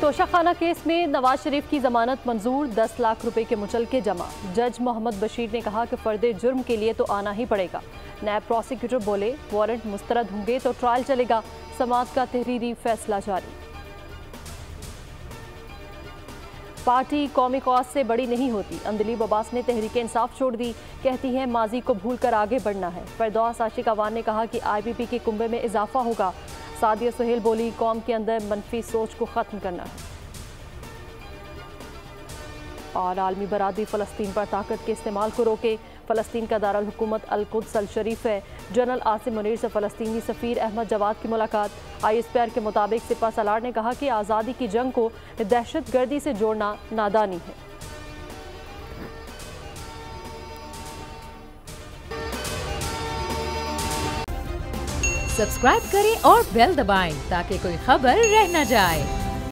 Toshakhana case में नवाज शरीफ की जमानत मंजूर, 10 लाख रुपए के मुचलके जमा। जज मोहम्मद बशीर ने कहा कि फर्दे जुर्म के लिए तो आना ही पड़ेगा। नायब प्रोसिक्यूटर बोले वारंट मुस्तरद होंगे तो ट्रायल चलेगा। समाअत का तहरीरी फैसला जारी। पार्टी कौमी कौस से बड़ी नहीं होती। अंदलीब अब्बास ने तहरीक इंसाफ छोड़ दी, कहती है माजी को भूल कर आगे बढ़ना है। फरदौस आशिक अवान ने कहा कि IPP के कुंबे में इजाफा होगा। सादिया सुहेल बोली कौम के अंदर मनफी सोच को ख़त्म करना है। और आलमी बरादरी फ़लस्तीन पर ताकत के इस्तेमाल को रोके। फ़लस्तीन का दारुल हुकूमत अल-कुद्स अल-शरीफ है। जनरल आसिम मुनीर से फ़लस्तीनी सफ़ीर अहमद जवाद की मुलाकात। ISPR के मुताबिक सिपा सलार ने कहा कि आज़ादी की जंग को दहशत गर्दी से जोड़ना नादानी है। सब्सक्राइब करें और बेल दबाएं ताकि कोई खबर रह न जाए।